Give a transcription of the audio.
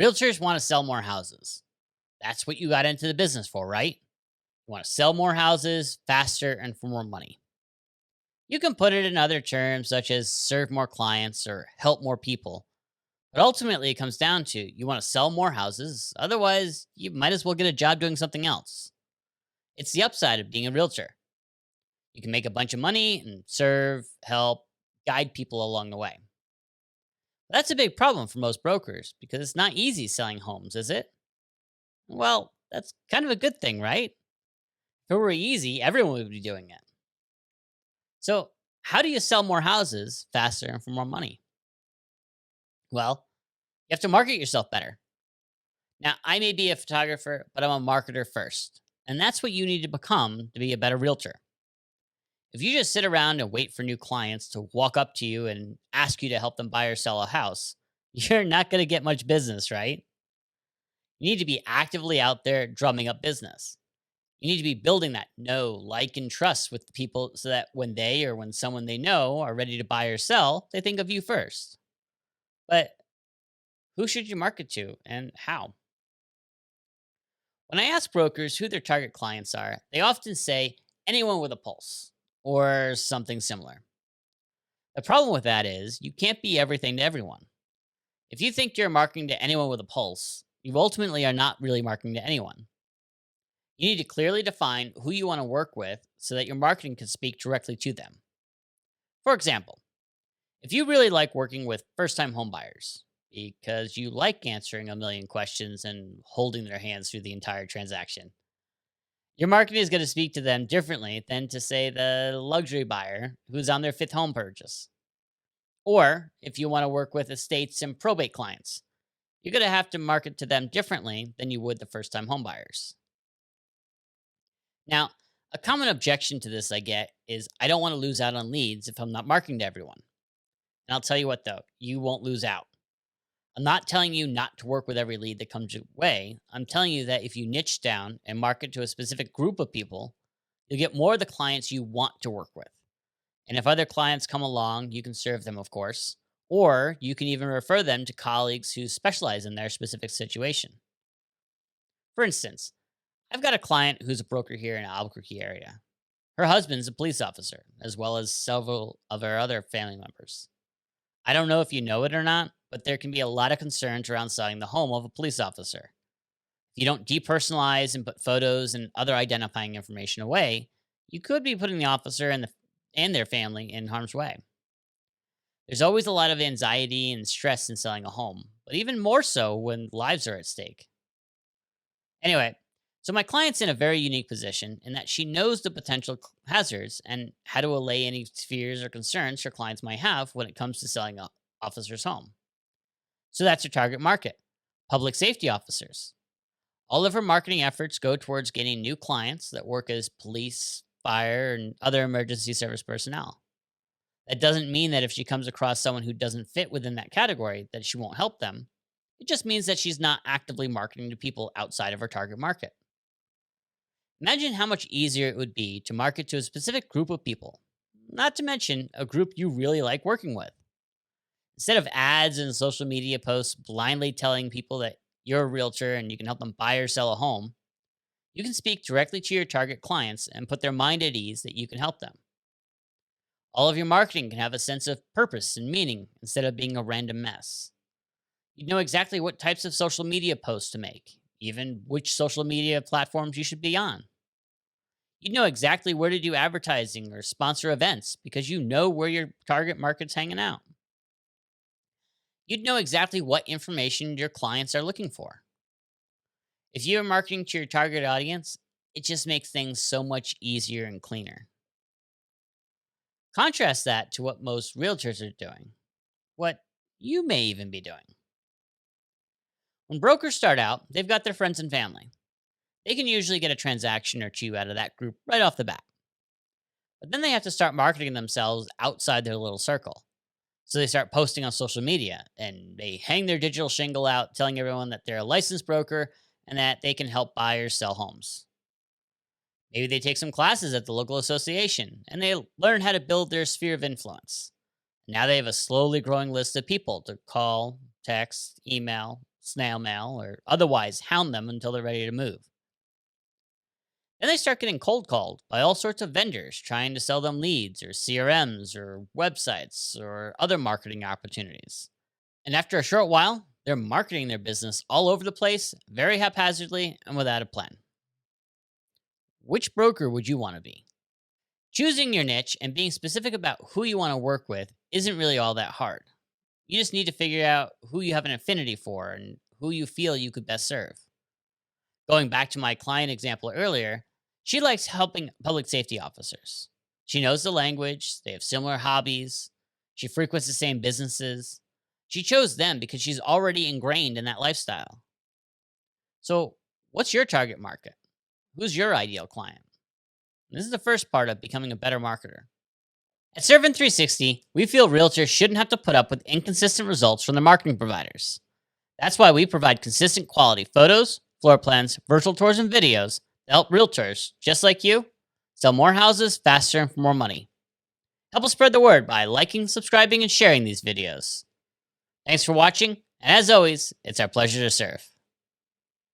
Realtors want to sell more houses. That's what you got into the business for, right? You want to sell more houses faster and for more money. You can put it in other terms such as serve more clients or help more people. But ultimately, it comes down to you want to sell more houses. Otherwise, you might as well get a job doing something else. It's the upside of being a realtor. You can make a bunch of money and serve, help, guide people along the way. That's a big problem for most brokers because it's not easy selling homes, is it? Well, that's kind of a good thing, right? If it were easy, everyone would be doing it. So, how do you sell more houses faster and for more money? Well, you have to market yourself better. Now, I may be a photographer, but I'm a marketer first. And that's what you need to become to be a better realtor. If you just sit around and wait for new clients to walk up to you and ask you to help them buy or sell a house, you're not going to get much business, right? You need to be actively out there drumming up business. You need to be building that know, like, and trust with the people so that when they or when someone they know are ready to buy or sell, they think of you first. But who should you market to and how? When I ask brokers who their target clients are, they often say anyone with a pulse or something similar. The problem with that is you can't be everything to everyone. If you think you're marketing to anyone with a pulse, you ultimately are not really marketing to anyone. You need to clearly define who you want to work with so that your marketing can speak directly to them. For example, if you really like working with first time homebuyers because you like answering a million questions and holding their hands through the entire transaction, your marketing is going to speak to them differently than to, say, the luxury buyer who's on their fifth home purchase. Or if you want to work with estates and probate clients, you're going to have to market to them differently than you would the first time homebuyers. Now, a common objection to this I get is I don't want to lose out on leads if I'm not marketing to everyone. And I'll tell you what, though, you won't lose out. I'm not telling you not to work with every lead that comes your way. I'm telling you that if you niche down and market to a specific group of people, you'll get more of the clients you want to work with. And if other clients come along, you can serve them, of course, or you can even refer them to colleagues who specialize in their specific situation. For instance, I've got a client who's a broker here in Albuquerque area. Her husband's a police officer, as well as several of her other family members. I don't know if you know it or not, but there can be a lot of concerns around selling the home of a police officer. If you don't depersonalize and put photos and other identifying information away, you could be putting the officer and their family in harm's way. There's always a lot of anxiety and stress in selling a home, but even more so when lives are at stake. Anyway, so my client's in a very unique position in that she knows the potential hazards and how to allay any fears or concerns her clients might have when it comes to selling a officer's home. So that's her target market: public safety officers. All of her marketing efforts go towards gaining new clients that work as police, fire, and other emergency service personnel. That doesn't mean that if she comes across someone who doesn't fit within that category that she won't help them. It just means that she's not actively marketing to people outside of her target market. Imagine how much easier it would be to market to a specific group of people, not to mention a group you really like working with. Instead of ads and social media posts blindly telling people that you're a realtor and you can help them buy or sell a home, you can speak directly to your target clients and put their mind at ease that you can help them. All of your marketing can have a sense of purpose and meaning instead of being a random mess. You know exactly what types of social media posts to make, even which social media platforms you should be on. You know exactly where to do advertising or sponsor events because you know where your target market's hanging out. You'd know exactly what information your clients are looking for. If you're marketing to your target audience, it just makes things so much easier and cleaner. Contrast that to what most realtors are doing, what you may even be doing. When brokers start out, they've got their friends and family. They can usually get a transaction or two out of that group right off the bat. But then they have to start marketing themselves outside their little circle. So they start posting on social media and they hang their digital shingle out telling everyone that they're a licensed broker and that they can help buy or sell homes. Maybe they take some classes at the local association and they learn how to build their sphere of influence. Now they have a slowly growing list of people to call, text, email, snail mail, or otherwise hound them until they're ready to move. Then they start getting cold called by all sorts of vendors trying to sell them leads or CRMs or websites or other marketing opportunities. And after a short while, they're marketing their business all over the place, very haphazardly and without a plan. Which broker would you want to be? Choosing your niche and being specific about who you want to work with isn't really all that hard. You just need to figure out who you have an affinity for and who you feel you could best serve. Going back to my client example earlier, she likes helping public safety officers. She knows the language, they have similar hobbies, she frequents the same businesses. She chose them because she's already ingrained in that lifestyle. So, what's your target market? Who's your ideal client? This is the first part of becoming a better marketer. At Servant 360, we feel realtors shouldn't have to put up with inconsistent results from their marketing providers. That's why we provide consistent quality photos, floor plans, virtual tours, and videos to help realtors, just like you, sell more houses faster and for more money. Help us spread the word by liking, subscribing, and sharing these videos. Thanks for watching, and as always, it's our pleasure to serve.